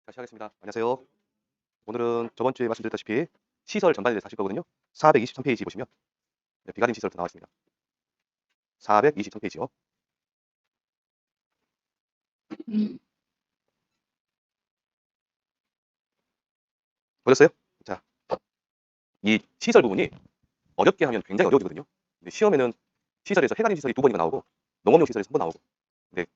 다시 하겠습니다. 안녕하세요. 오늘은 저번 주에 말씀드렸다시피 시설 전반에 대해서 하실 거거든요. 423페이지 보시면 비가림 시설부터 나와 있습니다. 423페이지요. 보셨어요? 자, 이 시설 부분이 어렵게 하면 굉장히 어려워지거든요. 근데 시험에는 시설에서 해가림 시설이 2번이나 나오고 농업용 시설에서 1번 나오고, 근데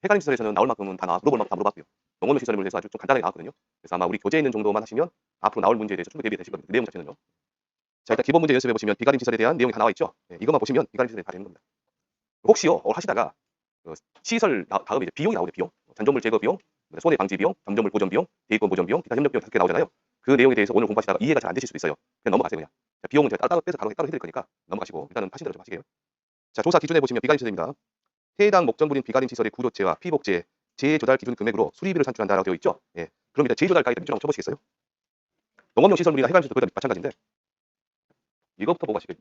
해가림 시설에서는 나올 만큼은 물어볼 만큼 다 물어봤고요. 농업용 시설에 대해서 아주 좀 간단하게 나왔거든요. 그래서 아마 우리 교재에 있는 정도만 하시면 앞으로 나올 문제에 대해서 충분히 대비되실 겁니다. 그 내용 자체는요. 자, 일단 기본 문제 연습해 보시면 비가림 시설에 대한 내용이 다 나와 있죠. 네, 이것만 보시면 비가림 시설이 다 되는 겁니다. 혹시요 하시다가 시설 다음에 이제 비용이 나오죠. 비용, 잔존물 제거 비용, 손해 방지 비용, 점점물 보존 비용, 대입권 보존 비용, 기타 협력 비용 5개 나오잖아요. 그 내용에 대해서 오늘 공부하시다가 이해가 잘 안 되실 수도 있어요. 그냥 넘어가세요. 그냥. 자, 비용은 제가 따로 빼서 따로 해드릴 거니까 넘어가시고 일단은 하신 대로 좀 하시게요. 자, 조사 기준에 보시면 비가림 시설입니다. 해당 목적물인 비가림 시설의 구조체와 피복제, 재조달 기준 금액으로 수리비를 산출한다라고 되어 있죠. 예. 그럼 일단 재조달 가액 기준 한번 쳐보시겠어요? 농업용 시설물이나 해가림 시설 거의 다 마찬가지인데 이거부터 보고 가시겠죠.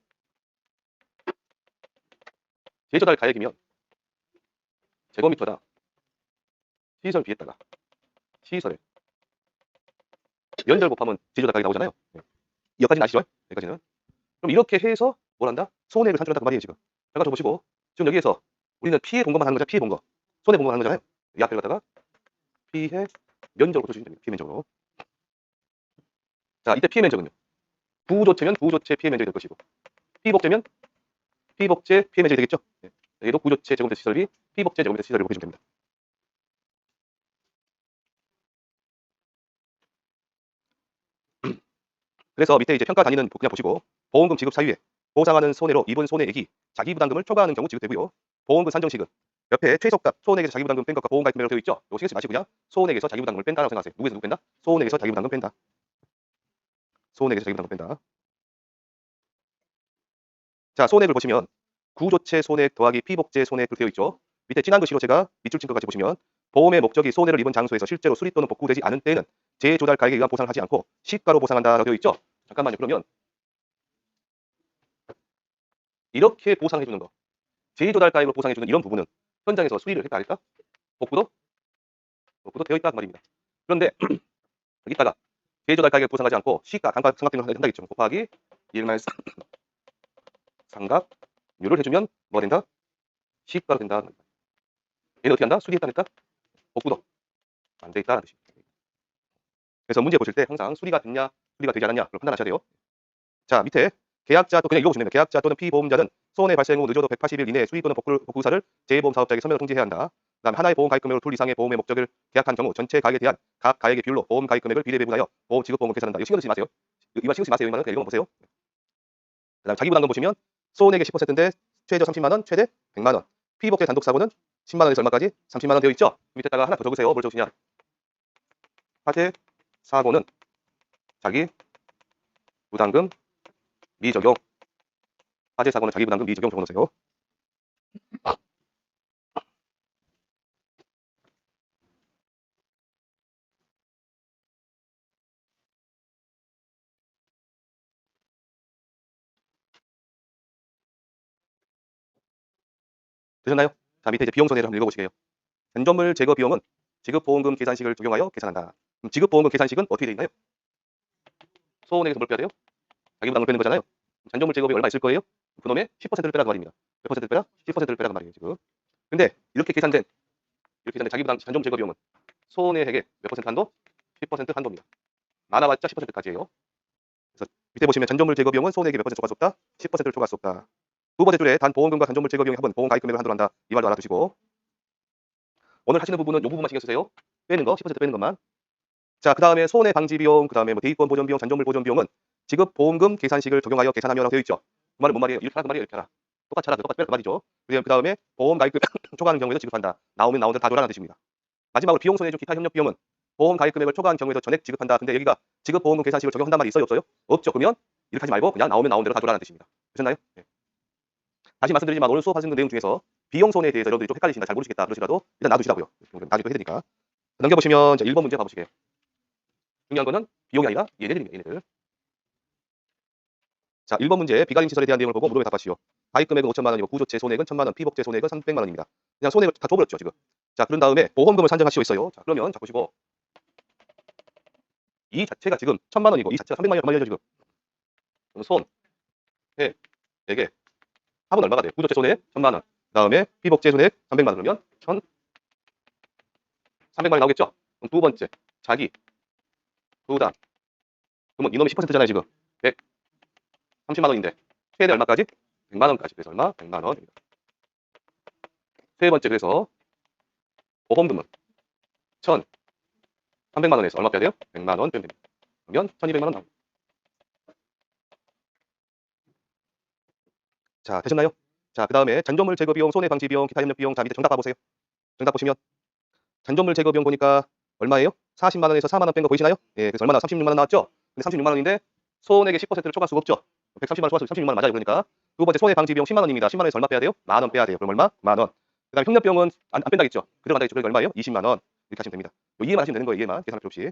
재조달 가액이면 제곱미터당 시설 비에다가 시설에 연절 곱하면 제조달 가격이 나오잖아요. 네. 여기까지는 아시죠? 여기까지는. 그럼 이렇게 해서 뭘 한다? 손해를 산출한다 그 말이에요 지금. 잠깐 좀 보시고 지금 여기에서 우리는 피해 본 것만 하는 거죠. 피해 본 거. 손해 본 것만 하는 거잖아요. 이 앞에 갖다가 피해 면적으로 써주시면 됩니다. 피해 면적으로. 자, 이때 피해 면적은요. 구조체면 구조체 피해 면적이 될 것이고 피복제면 피복제 피해 면적이 되겠죠. 네. 여기도 구조체 제곱미터 시설비, 피복제 제곱미터 시설비로 보시면 됩니다. 그래서 밑에 이제 평가 단위는 그냥 보시고 보험금 지급 사유에 보상하는 손해로 입은 손해액이 자기 부담금을 초과하는 경우 지급되고요. 보험금 산정식은 옆에 최소값 소액에서 자기 부담금 뺀 것과 보험 가입 금액으로 되어 있죠. 이거 신경 쓰지 마시고 그냥 소액에서 자기 부담금을 뺀다라고 생각하세요. 누구에서 누구 뺀다? 소액에서 자기 부담금 뺀다. 소액에서 자기 부담금 뺀다. 자, 손해액을 보시면 구조체 손해액 더하기 피복제 손해액으로 되어 있죠. 밑에 진한 글씨로 제가 밑줄 친 것까지 보시면 보험의 목적이 손해를 입은 장소에서 실제로 수리 또는 복구되지 않은 때에는 재조달 가액에 의한 보상을 하지 않고 시가로 보상한다라고 되어 있죠. 잠깐만요. 그러면 이렇게 보상해 주는 거, 재조달 가액으로 보상해 주는 이런 부분은 현장에서 수리를 했다 안 했다? 복구도 되어 있다 그 말입니다. 그런데 여기다가 재조달 가액을 보상하지 않고 시가 삼각대로 한다겠죠. 곱하기 1 삼각률을 해주면 뭐가 된다? 시가로 된다. 얘는 어떻게 한다? 수리했다 안 했다? 복구도 안 돼 있다는 뜻입니다. 그래서 문제 보실 때 항상 수리가 됐냐, 수리가 되지 않았냐 그걸 판단하셔야 돼요. 자, 밑에 계약자 또 그냥 읽어보시면 됩니다. 계약자 또는 피보험자는 손해 발생 후 늦어도 180일 이내에 수리 또는 복구 사를 재보험 사업자에게 서면으로 통지해야 한다. 그다음 하나의 보험 가입 금액으로 둘 이상의 보험의 목적을 계약한 경우 전체 가액에 대한 각 가액의 비율로 보험 가입 금액을 비례 배분하여 보험 지급 보험을 계산한다. 이거 신경 쓰지 마세요. 이거 신경 쓰지 마세요. 이거는 그냥 읽어만 보세요. 그다음 자기 부담금 보시면 손해액의 10%인데 최저 30만 원, 최대 100만 원. 피복제 단독 사고는 10만 원에서 얼마까지? 30만 원 되어 있죠. 밑에다가 하나 더 적으세요. 뭘 적으시냐? 화재 사고는 자기 부담금 미적용. 화재 사고는 자기 부담금 미적용 적어놓으세요. 되셨나요? 자, 밑에 이제 비용 손해를 한번 읽어보시게요. 잔존물 제거 비용은 지급보험금 계산식을 적용하여 계산한다. 그럼 지급보험금 계산식은 어떻게 되어 있나요? 소원에게서 뭘 빼야 돼요? 자기 부담을 빼는 거잖아요. 잔존물 제거비 얼마 있을 거예요? 그놈의 10%를 빼라는 말입니다. 몇 퍼센트를 빼라? 10%를 빼라는 말이에요 지금. 근데 이렇게 계산된 자기 부담 잔존물 제거 비용은 손해액의 몇 퍼센트 한도? 10% 한도입니다. 많아봤자 10%까지예요. 그래서 밑에 보시면 잔존물 제거 비용은 손해액의 몇 퍼센트 초과할 수 없다? 10%를 초과할 수 없다. 두 번째 줄에 단 보험금과 잔존물 제거 비용의 합은 보험 가입 금액을 한도로 한다. 이 말도 알아두시고 오늘 하시는 부분은 이 부분만 신경 쓰세요. 빼는 거 10% 빼는 것만. 자, 그 다음에 손해 방지 비용, 그 다음에 뭐 대입권 보존 비용, 잔존물 보존 비용은 지급 보험금 계산식을 적용하여 계산하며라고 되어 있죠. 그 말은 뭔 말이에요? 이렇게 하라 그 말이에요. 이렇게 하라. 똑같이 하라. 똑같이 빼라 그 말이죠. 그 다음에 보험 가입 초과하는 경우에도 지급한다. 나오면 나온 대로 다 줘라는 뜻입니다. 마지막으로 비용 손해주 기타 협력 비용은 보험 가입 금액을 초과한 경우에도 전액 지급한다. 근데 여기가 지급 보험금 계산식을 적용한단 말이 있어요? 없어요? 없죠. 그러면 이렇게 하지 말고 그냥 나오면 나온 대로 다 줘라는 뜻입니다. 되셨나요? 네. 다시 말씀드리지만 오늘 수업하시는 내용 중에서 비용 손해에 대해서 여러분들이 좀 헷갈리신다, 잘 모르시겠다 그러시라도 일단 놔두시라고요. 나중에 또 해야 되니까. 넘겨보시면 1번 문제 봐보시게요. 중요한 거는 비용이 아니라 얘네들입니다. 얘네들. 자, 1번 문제 비가림 시설에 대한 내용을 보고 무료에 답하시오. 가입 금액은 5천만 원이고 구조체 손해액은 1,000만 원, 피복제 손해액은 300만 원입니다. 그냥 손해액을 다 줘버렸죠 지금. 자, 그런 다음에 보험금을 산정하시오 있어요. 자, 그러면 자 보시고 이 자체가 지금 1,000만 원이고 이 자체가 300만 원이 얼마죠 지금? 그럼 손, 해, 4개. 합은 얼마가 돼? 구조체 손해액 1,000만 원. 그다음에 피복제 손해액 300만 원 그러면 1,300만 원이 나오겠죠? 그럼 두 번째 자기 부담. 그러면 이놈이 10%잖아요 지금. 130만 원인데 최대 얼마까지? 100만 원까지. 그래서 얼마? 100만 원입니다. 세 번째 그래서 보험금은 1,300만 원에서 얼마 빼야 돼요? 100만 원 빼면 됩니다. 그러면 1,200만 원 나옵니다. 자, 되셨나요? 자, 그 다음에 잔존물 제거 비용, 손해 방지 비용, 기타 협력 비용. 자, 밑에 정답 봐보세요. 정답 보시면 잔존물 제거 비용 보니까 얼마예요? 40만 원에서 4만 원 뺀 거 보이시나요? 예, 그래서 얼마나 36만 원 나왔죠? 근데 36만 원인데 손해액 10%를 초과할 수가 없죠. 130만 원 초과할 수 36만 원 맞아요. 그러니까 두 번째 손해 방지 비용 10만 원입니다. 10만 원에서 얼마 빼야 돼요? 만 원 빼야 돼요. 그럼 얼마? 만 원. 그다음에 협력 비용은 안 뺀다겠죠. 그대로 간다겠죠. 그러니까 얼마예요? 20만 원. 이렇게 하시면 됩니다. 이해만 하시면 되는 거예요. 이해만. 계산할 필요 없이.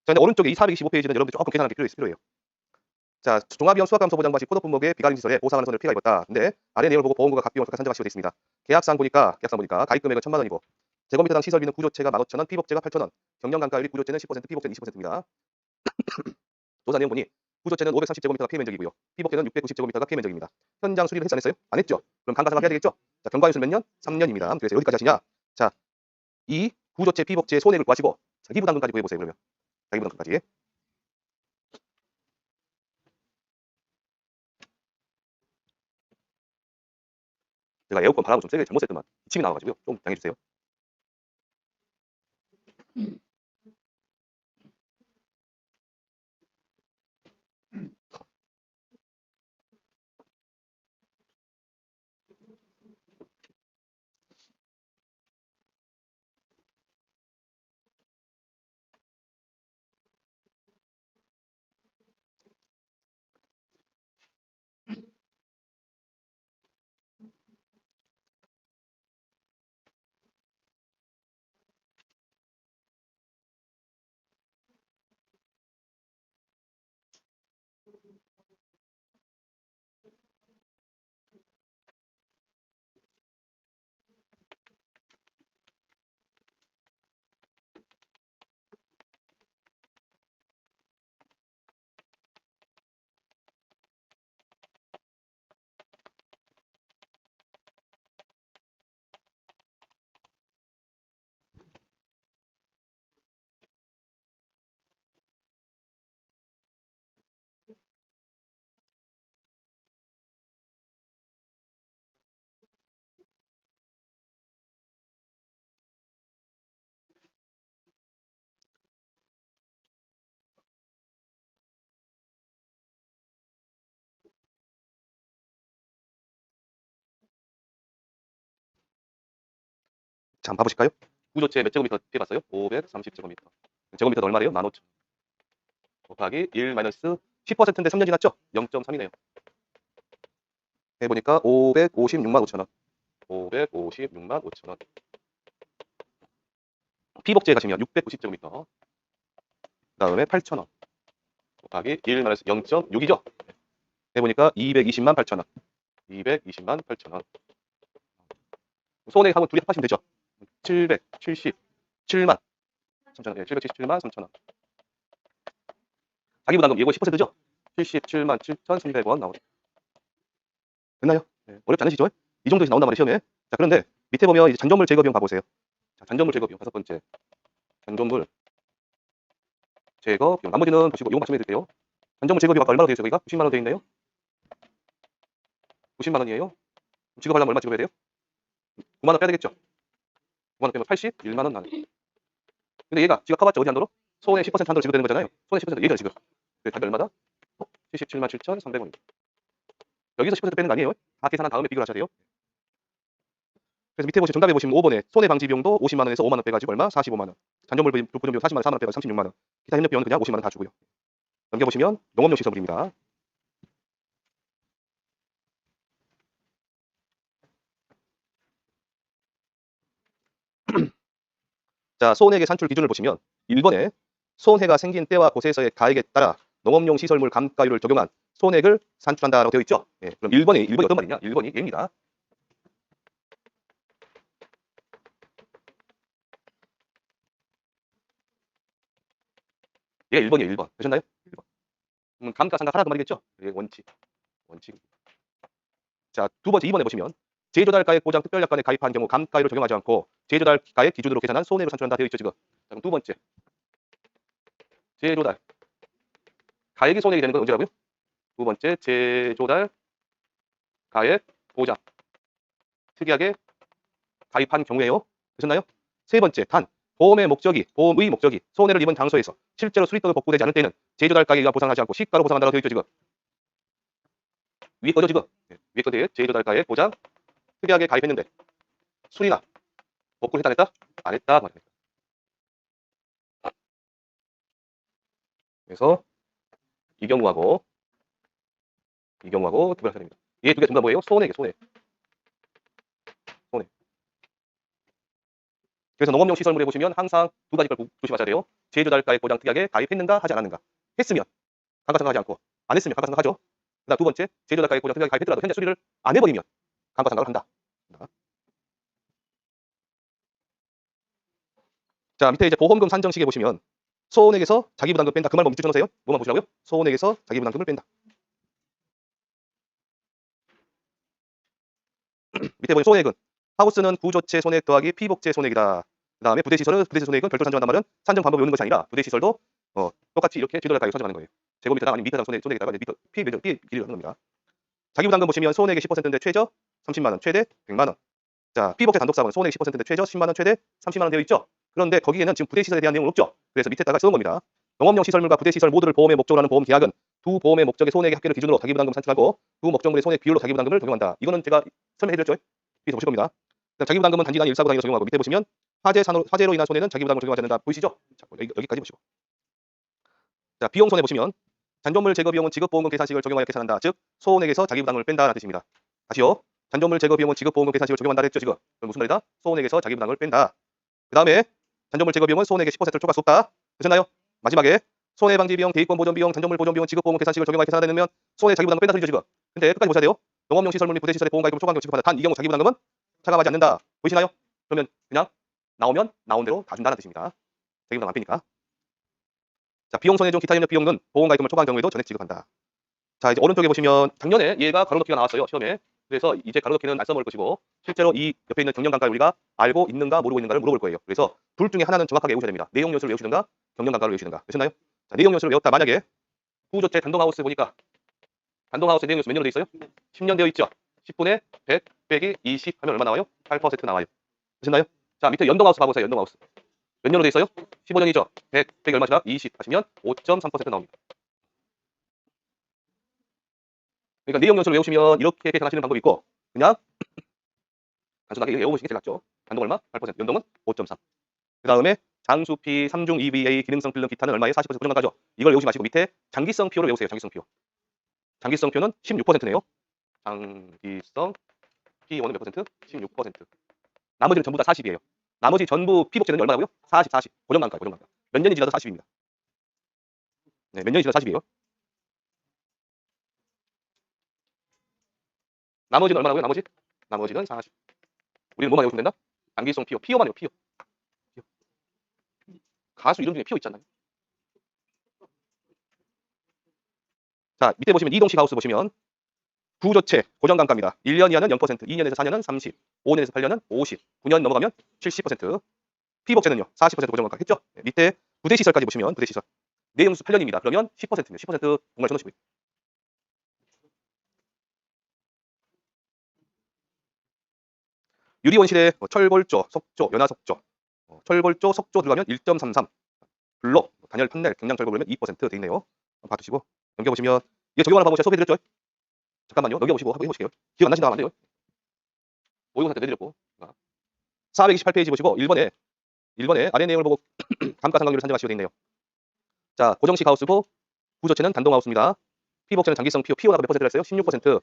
자, 근데 오른쪽에 이 425페이지는 여러분들 조금 계산할 게 필요해요. 자, 종합위험 수학감소 보장 방식 코드 품목의 비가림 시설에 보상하는 손해를 피해가 입었다. 근데 아래 내용을 보고 보험금과 각 비용을 각각 산정하시고 되어 있습니다. 계약상 보니까 가입 금액은 1,000만 원이고 제곱미터당 시설비는 구조체가 15,000원, 피복제가 8,000원, 경영간가율이 구조체는 10%, 피복제는 20%입니다. 조사 내용 보니 구조체는 530제곱미터가 피해 면적이고요. 피복제는 690제곱미터가 피해 면적입니다. 현장 수리를 했지 안 했어요? 안 했죠? 그럼 감가상각 해야 되겠죠? 자, 경과연수 몇 년? 3년입니다. 그래서 여기까지 하시냐? 자, 이 구조체, 피복제 손해를 구하시고 자기부담금까지 구해보세요. 그러면 자기부담금까지. 제가 에어컨 바람을 좀 세게 잘못 쐈더만 침이 나와가지고요. 좀 양해해주세요. 자, 한번 봐보실까요? 구조체 몇 제곱미터 해봤어요? 530제곱미터. 제곱미터는 얼마래요? 15,000. 곱하기 1 마이너스 10%인데 3년 지났죠? 0.3이네요. 해보니까 556만 5천 원. 556만 5천 원. 피복제에 가시면 690제곱미터. 그 다음에 8천 원. 곱하기 1 마이너스 0.6이죠? 해보니까 220만 8천 원. 220만 8천 원. 손해하고 둘이 합하시면 되죠? 777만 3천 원. 777만 3천 원. 자기부담금 예고 10%죠? 77만 7,300원 나오죠. 됐나요? 네, 어렵지 않으시죠? 이 정도에서 나온단 말이에요, 시험에. 자, 그런데 밑에 보면 이제 잔존물 제거 비용 봐보세요. 자, 잔존물 제거 비용 5번째. 잔존물 제거 비용. 나머지는 보시고 이거 맞춰야 될게요. 잔존물 제거 비용 아까 얼마로 되어 있어요? 여기가 90만 원 되어 있네요. 90만 원이에요. 지급하려면 얼마 지급해야 돼요? 9만 원 빼야 되겠죠? 9만 원 빼면 81만 원 나와요. 근데 얘가 지가 커봤자 어디 한도로? 손해 10% 한도로 지급되는 거잖아요. 손해 10% 얘가 지급. 답이 얼마다? 77만 7,300원입니다. 여기서 10% 빼는 거 아니에요? 다 계산한 다음에 비교를 하셔야 돼요. 그래서 밑에 보시면 정답에 보시면 5번에 손해 방지 비용도 50만 원에서 5만 원 빼가지고 얼마? 45만 원. 잔존물 보존 비용 40만 원, 4만 원 빼가지고 36만 원. 기타 협력 비용은 그냥 50만 원 다 주고요. 넘겨보시면 농업용 시설물입니다. 자, 손해액의 산출 기준을 보시면 1번에 손해가 생긴 때와 곳에서의 가액에 따라 농업용 시설물 감가율을 적용한 손해액을 산출한다라고 되어 있죠. 예, 그럼 1번이 어떤 말이냐? 1번이 얘입니다. 얘가 1번이에요. 1번. 되셨나요? 1번. 감가상각 하라 그 말이겠죠? 예, 원칙. 자, 두 번째 2번에 보시면 제조달가액 보장 특별약관에 가입한 경우 감가율을 적용하지 않고 제조달가액 기준으로 계산한 손해를 산출한다 되어 있죠, 지금. 자, 그럼 두 번째. 제조달 가액이 손해가 되는 건 언제라고요? 두 번째, 제조달 가액 보장 특이하게 가입한 경우에요. 되셨나요? 세 번째, 단 보험의 목적이 손해를 입은 장소에서 실제로 수리떡을 복구되지 않을 때는 제조달 가격이 보상하지 않고 시가로 보상한다고 되어 있죠, 지금. 위에 거죠, 지금. 위에 건데 제조달 가액 보장 특이하게 가입했는데 수리나 복구를 했다 안 했다? 안 했다 말입니다. 그래서 이 경우하고 구별해야 됩니다. 얘 두 개 전부 다 뭐예요? 손해. 그래서 농업용 시설물에 보시면 항상 두 가지 걸 조심하셔야 돼요. 제조달가액 보장 특약에 가입했는가 하지 않았는가. 했으면 감가상각하지 않고 안 했으면 감가상각하죠. 그다음 두 번째, 제조달가액 보장 특약에 가입했더라도 현재 수리를 안 해버리면 감가상각을 한다. 자, 밑에 이제 보험금 산정식에 보시면 소액에서 자기부담금 뺀다. 그 말 밑줄 쳐놓으세요. 뭐만 보시라고요? 소액에서 자기부담금을 뺀다. 밑에 보면 소액은 하우스는 구조체 손해액 더하기 피복제 손해액이다. 그 다음에 부대시설은 부대시 손해액은 별도로 산정한단 말은 산정 방법이 없는 것이 아니라 부대시설도 똑같이 이렇게 제도달 가격 산정하는 거예요. 제곱미터당 아니면 미터당 손해액에다가 미터 피 길이를 하는 겁니다. 자기부담금 보시면 손해액이 10%인데 최저 30만 원, 최대 100만 원. 자, 피복제 단독사업은 손해액 10%인데 최저 10만 원, 최대 30만 원 되어 있죠. 그런데 거기에는 지금 부대시설에 대한 내용은 없죠. 그래서 밑에다가 써온 겁니다. 농업용 시설물과 부대시설 모두를 보험의 목적으로 하는 보험 계약은 두 보험의 목적의 손해액의 합계를 기준으로 자기부담금을 산출하고 두 목적물의 손해액 비율로 자기부담금을 적용한다. 이거는 제가 설명해드렸죠. 여기서 보실 겁니다. 자기부담금은 단지 단위 일사부 단위로 적용하고 밑에 보시면 화재로 인한 손해는 자기부담금을 적용하지 않는다. 보이시죠? 자, 여기까지 보시고. 자, 비용 손해 보시면 잔존물 제거 비용은 지급보험금 계산식을 적용하여 계산한다. 즉 소액에서 자기부담금을 뺀다라는 뜻입니다. 다시요. 잔존물 제거 비용은 지급보험금 계산식을 적용한다 했죠, 지금. 그럼 무슨 말이다? 소액에서 자기부담금을 뺀다. 그 다음에 잔존물 제거 비용은 소액의 10%를 초과할 수 없다. 되셨나요? 마지막에 손해방지 비용, 대입권 보존 비용, 잔존물 보존 비용, 지급보험금 계산식을 적용하여 계산하다 되면 손해 자기부담금 뺀다 소리죠, 지금. 근데 끝까지 보셔야 돼요. 농업용 시설물 및 부대시설의 보험가입금 초과금을 지급한다. 단 이 경우 자기부담금은 차감하지 않는다. 보이시나요? 그러면 그냥 나오면 나온 대로 다 준다는 뜻입니다. 자기부담금 안 빼니까. 자, 비용 손해 중 기타 협력 비용은 보험가입금을 초과한 경우에도 전액 지급한다. 자, 이제 오른쪽에 보시면 작년에 얘가 가로넣기가 나왔어요, 시험에. 그래서 이제 가로넣기는 안 써먹을 것이고 실제로 이 옆에 있는 경영감가를 우리가 알고 있는가 모르고 있는가를 물어볼 거예요. 그래서 둘 중에 하나는 정확하게 외우셔야 됩니다. 내용 요소를 외우시든가 경영감가를 외우시든가. 되셨나요? 자, 내용 요소를 외웠다. 만약에 구조체 단독하우스 보니까 단독하우스 내용 요소 몇 년으로 되어 있어요? 10년 되어 있죠. 10분의 100 빼기 20 하면 얼마 나와요? 8% 나와요. 되셨나요? 자, 밑에 연동하우스 봐보세요. 연동하우스. 몇 년으로 되어 있어요? 15년이죠. 100 빼기 얼마시나? 20 하시면 5.3% 나옵니다. 그러니까 내용 요소를 외우시면 이렇게 계산하시는 방법이 있고 그냥 단순하게 외워보시는 게 제일 낫죠. 단독 얼마? 8%. 연동은 5.3. 그 다음에 장수피, 3중 EVA, 기능성 필름 기타는 얼마에 40% 고정가죠. 이걸 외우지 마시고 밑에 장기성 표를 외우세요. 장기성 표. 장기성 표는 16%네요. 장기성 P1은 몇 퍼센트? 16%. 나머지는 전부 다 40이에요. 나머지 전부 피복제는 얼마라고요? 40. 고정단가. 몇 년이 지나도 40입니다. 네, 몇 년이 지나도 40이에요. 나머지는 얼마라고요? 나머지는 40. 우리는 뭐만 외우시면 된다? 장기성 피어. 피어만 외워. 피어. 가수 이름 중에 피어 있잖아요. 자, 밑에 보시면 이동식 하우스 보시면 구조체 고정단가입니다. 1년 이하는 0%, 2년에서 4년은 30, 5년에서 8년은 50, 9년 넘어가면 70%. 피복제는요. 40% 고정단가 했죠? 네, 밑에 부대시설까지 보시면 부대시설. 내용수 8년입니다. 그러면 10%입니다. 10% 정말 쳐놓으시고요. 유리원실에 철골조, 석조, 연화석조, 철골조, 석조 들어가면 1.33, 블록, 단열 판넬, 경량철골 그러면 2% 돼 있네요. 봐두시고 넘겨보시면 이게 적용하는 방법 제가 소개해드렸죠? 잠깐만요. 넘겨보시고 해보실게요. 기억 안 나신다면 안 돼요. 모의고사 때 내드렸고 428페이지 보시고 1번에 아래 내용을 보고 감가상각률을 산정하시면 돼 있네요. 자, 고정식 하우스고 구조체는 단독하우스입니다. 피복제는 장기성 피오라고 몇 퍼센트를 했어요? 16%.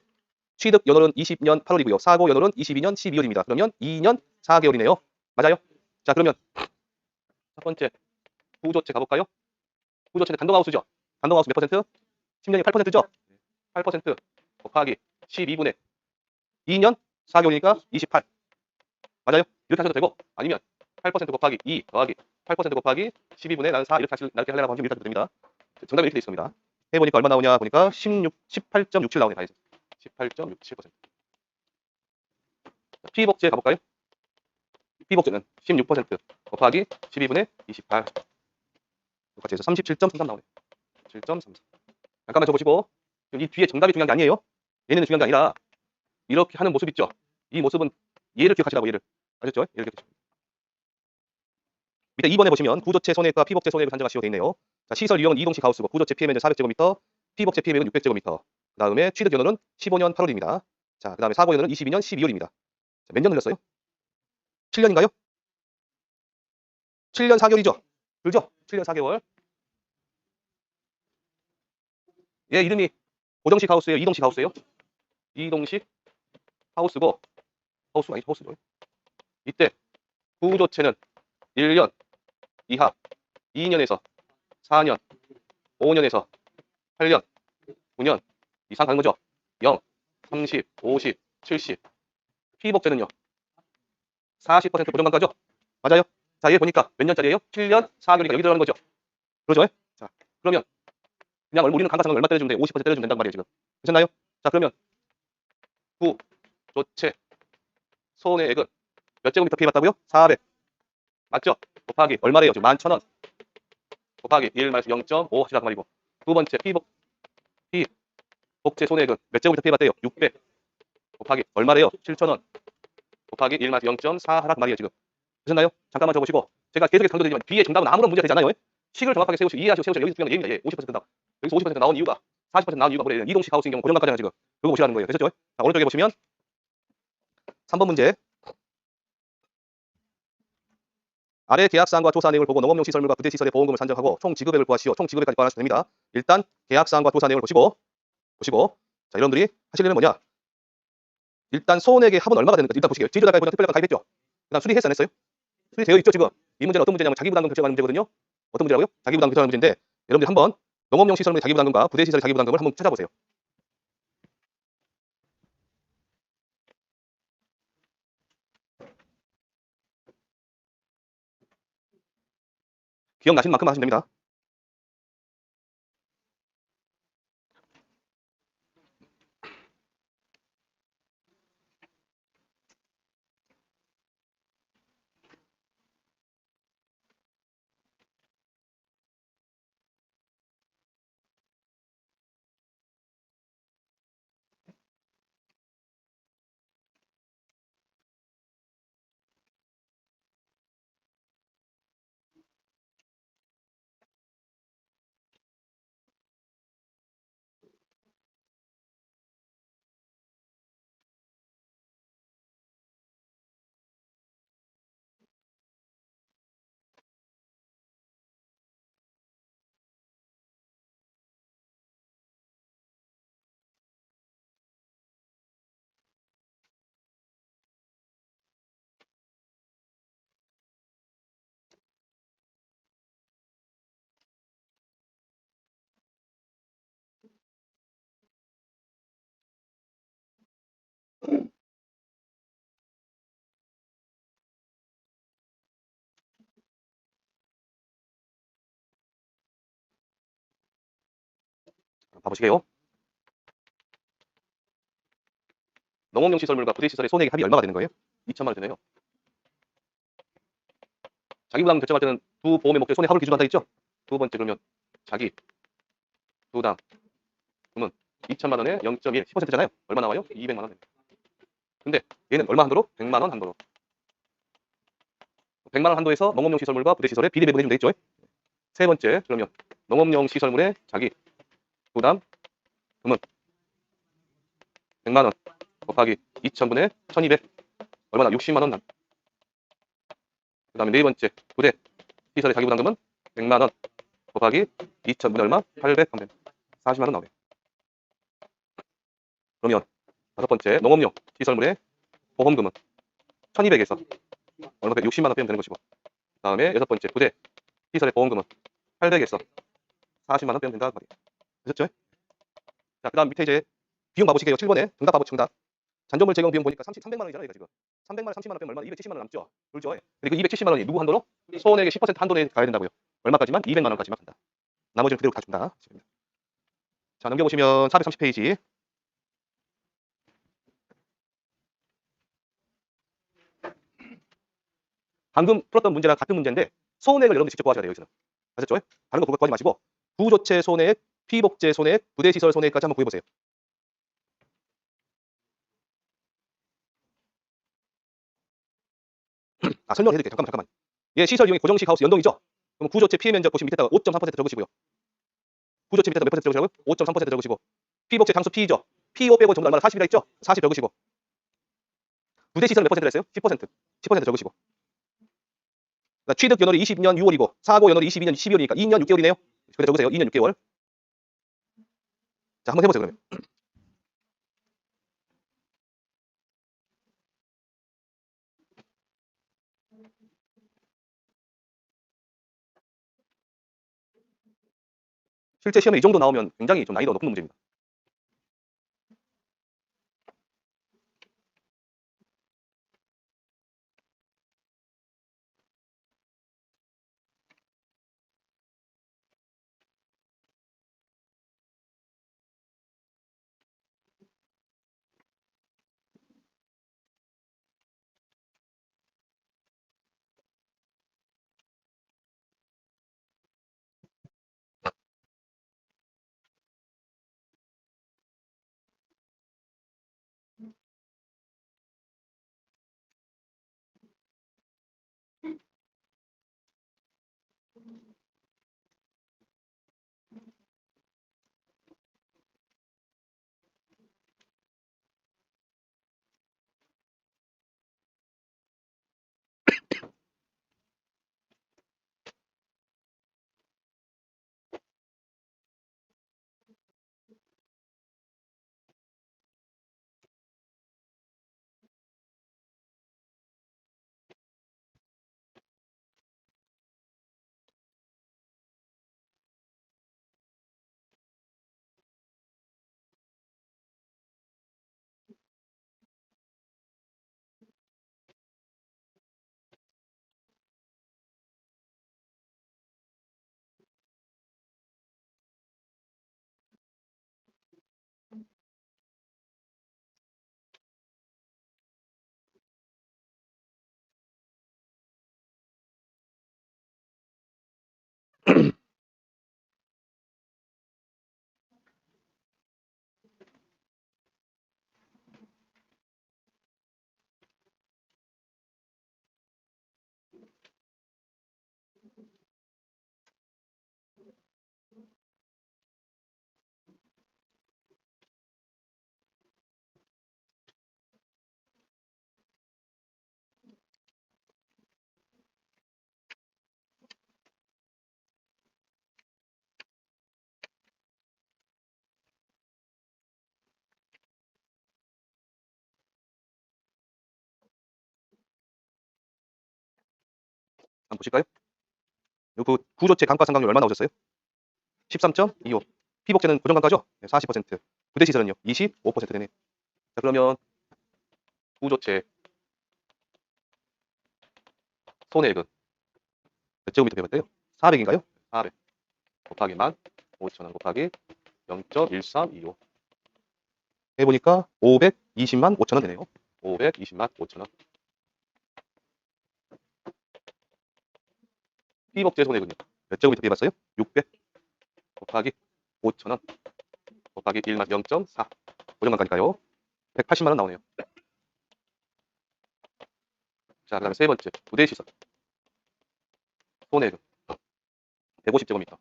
취득 연월은 20년 8월이고요. 사고 연월은 22년 12월입니다. 그러면 2년 4개월이네요. 맞아요? 자, 그러면 첫 번째 구조체 가볼까요? 구조체는 단독하우스죠. 단독하우스 몇 퍼센트? 10년이 8%죠? 8% 곱하기 12분의 2년 4개월이니까 28. 맞아요? 이렇게 하셔도 되고 아니면 8% 곱하기 2 더하기 8% 곱하기 12분의 나는 4 이렇게 하려고 하면 일단 됩니다. 정답이 이렇게 돼 있습니다. 해보니까 얼마 나오냐 보니까 18.67 나오네. 다 해서 18.67%. 피복제 가볼까요? 피복제는 16% 곱하기 12분의 28 똑같이 해서 37.33 나오네. 7.33. 잠깐만 적어보시고 이 뒤에 정답이 중요한 게 아니에요. 얘는 중요한 게 아니라 이렇게 하는 모습 있죠. 이 모습은 얘를 기억하시라고. 얘를 아셨죠? 얘를 기억하시고. 밑에 2번에 보시면 구조체 손해액과 피복제 손해액을 산정하시오 되어 있네요. 자, 시설 이용은 이동식 하우스고 구조체 피해면적 400제곱미터, 피복제 피해면적은 600제곱미터. 그 다음에 취득 연호는 15년 8월입니다. 자, 그 다음에 사고 연호는 22년 12월입니다. 몇 년 흘렸어요? 7년인가요? 7년 4개월이죠? 그죠? 7년 4개월. 얘 이름이 고정식 하우스예요? 이동식 하우스예요? 이동식 하우스고, 하우스가 아니죠? 하우스죠. 이때 구조체는 1년 이하, 2년에서 4년, 5년에서 8년, 9년 이상 가는 거죠. 0, 30, 50, 70. 피복제는요. 40% 고정관가죠. 맞아요. 자, 얘 보니까 몇 년짜리예요? 7년 4개월이니까 여기 들어가는 거죠. 그러죠? 자, 그러면 그냥 우리는 감가상각을 얼마 때려주면 돼? 50% 때려주면 된단 말이에요, 지금. 되셨나요? 자, 그러면 구조체 손해액은 몇 제곱미터 피해봤다고요? 400. 맞죠? 곱하기 얼마래요? 지금 11,000원. 곱하기 1 마이너스 0.5 하시라 그 말이고. 두 번째 피복제 손해액은 몇 제곱미터 피해봤대요? 600. 곱하기 얼마래요? 7,000원. 곱하기 1 마이너스 0.4 하라 그 말이에요, 지금. 되셨나요? 잠깐만 적어보시고. 제가 계속해서 강조드리지만 뒤에 정답은 아무런 문제가 되지 않아요. 식을 정확하게 세우시고 이해하시고 세우시고 여기 중요한 예입니다. 예, 50% 된다. 여기서 50% 나온 이유가 40% 나온 이유가 뭐래요? 이동식 하우스인 경우 고정관가잖아요, 지금. 그거 보시라는 거예요. 되셨죠? 자, 오른쪽에 보시면 3번 문제. 아래 계약사항과 조사 내용을 보고 농업용 시설물과 부대시설의 보험금을 산정하고 총 지급액을 구하시오. 총 지급액까지 구하시면 됩니다. 일단 계약사항과 조사 내용을 보시고 자, 여러분들이 하시려면 뭐냐? 일단 손해액의 합은 얼마가 되는가 일단 보시게요. 제주도까지 보장 특별가가 가입했죠. 그다음 수리했어 안 했어요? 수리되어 있죠, 지금. 이 문제는 어떤 문제냐면 자기부담금 결정하는 문제거든요. 어떤 문제라고요? 자기부담금 결정하는 문제인데 여러분들 한번 농업용 시설물의 자기부담금과 부대시설의 자기부담금을 한번 찾아보세요. 기억나시는 만큼 하시면 됩니다. 봐보시게요. 농업용 시설물과 부대시설의 손해액 합이 얼마가 되는 거예요? 2천만 원 되네요. 자기부담금 결정할 때는 두 보험의 목적 손해 합을 기준으로 한다 했죠? 두 번째 그러면 자기 부담금은 2천만 원에 0.1 10%잖아요. 얼마 나와요? 200만 원. 근데 얘는 얼마 한도로? 100만 원 한도로. 100만 원 한도에서 농업용 시설물과 부대시설의 비례 배분해 주면 되겠죠? 세 번째 그러면 농업용 시설물의 자기 부담금은 100만 원 곱하기 2천분의 1200 얼마나 60만 원. 그 다음에 네 번째 부대 시설의 자기 부담금은 100만 원 곱하기 2천분의 얼마? 800 하면 40만 원 나오네. 그러면 다섯 번째 농업용 시설물의 보험금은 1200에서 얼마 60만 원 빼면 되는 것이고 그 다음에 여섯 번째 부대 시설의 보험금은 800에서 40만 원 빼면 된다 말이에요. 되셨죠? 자, 그 다음 밑에 이제 비용 봐보시게요. 7번에 정답 봐보시 정답. 잔존물 제공 비용 보니까 300만 원이잖아요, 지금. 300만 원, 30만 원 빼면 얼마? 270만 원 남죠. 그렇죠? 근데 그 270만 원이 누구 한도로? 소원에게 10% 한도에 가야 된다고요. 얼마까지만? 200만 원까지만 간다. 나머지는 그대로 다 준다. 자, 넘겨보시면 430페이지. 방금 풀었던 문제랑 같은 문제인데 손해액을 여러분들 직접 구하셔야 돼요. 여기서는. 아셨죠? 다른 거 구하지 마시고 구조체 손해액, 피복제 손해액, 부대시설 손해액까지 한번 구해보세요. 설명해드릴게요. 잠깐만. 얘 시설 이용이 고정식 하우스 연동이죠? 그럼 구조체 피해 면적 보시면 밑에다가 5.3% 적으시고요. 구조체 밑에다 몇 퍼센트 적으시라고요? 5.3% 적으시고 피복제 당수 P죠? P5 빼고 전부 다 얼마나 40이라 했죠? 40 적으시고 부대시설 몇 퍼센트라 했어요? 10%. 10% 적으시고 그러니까 취득 연월이 20년 6월이고 사고 연월이 22년 12월이니까 2년 6개월이네요. 그래 적으세요. 2년 6개월. 자, 한번 해보세요. 그러면. 실제 시험에 이 정도 나오면 굉장히 좀 난이도가 높은 문제입니다. 한번 보실까요? 그 구조체 감가상각률 얼마 나오셨어요? 13.25. 피복제는 고정감가죠? 40%. 부대시설은요? 25% 되네. 자, 그러면 구조체 손해액은 몇 제곱미터 배웠대요? 400인가요? 400 곱하기 15,000원 곱하기 0.1325 해보니까 520만 5천원 되네요. 520만 5천원. 피복제 손해액은요? 몇 제곱미터 배봤어요? 600 곱하기 5,000원 곱하기 1만 0.4 고정감가니까요. 180만 원 나오네요. 자, 그 다음에 세 번째 부대시설 손해액은 150제곱미터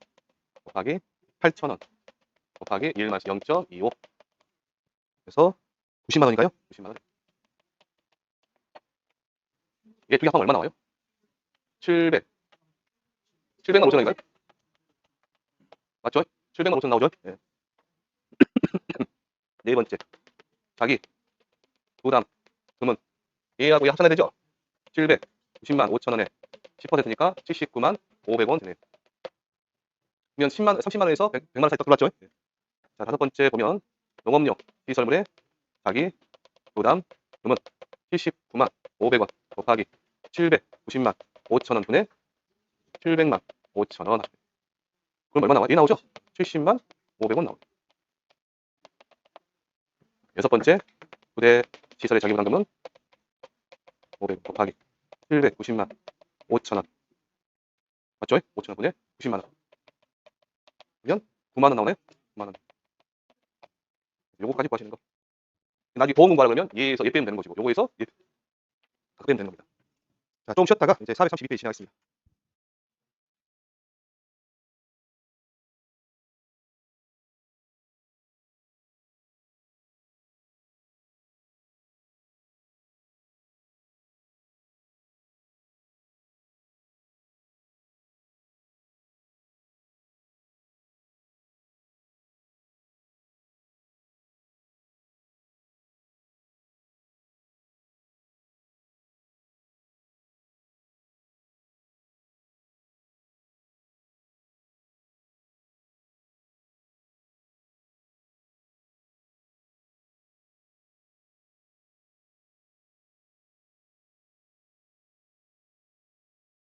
곱하기 8,000원 곱하기 1만 0.25 그래서 90만 원인가요? 90만 원. 이게 두 개 합하면 얼마 나와요? 700. 700만 5천 원인가요? 맞죠? 700만 5천 나오죠? 네. 네 번째. 자기 부담 금은 얘하고 얘 합산해야 되죠? 700. 90만 5천 원에 10%니까 79만 500원 되네요. 그러면 30만 원에서 100만 원 사이 딱 들어왔죠? 네. 자, 다섯 번째 보면 농업용 시설물의 자기 부담 금은 79만 500원 곱하기 790만 5천원 분의 700만 5천원. 그럼 얼마 나와? 이 나오죠? 70만 500원 나오죠. 여섯 번째, 부대 시설의 자기부담금은 500 곱하기 790만 5천원. 맞죠? 5천원 분의 90만원. 그러면 9만원 나오네? 9만원. 요거까지 구하시는 거. 나중에 보험 공부하라 그러면 얘에서 얘 빼면 되는 것이고, 요거에서 얘 빼면 되는 겁니다. 자, 좀 쉬었다가 이제 432페이지 진행하겠습니다.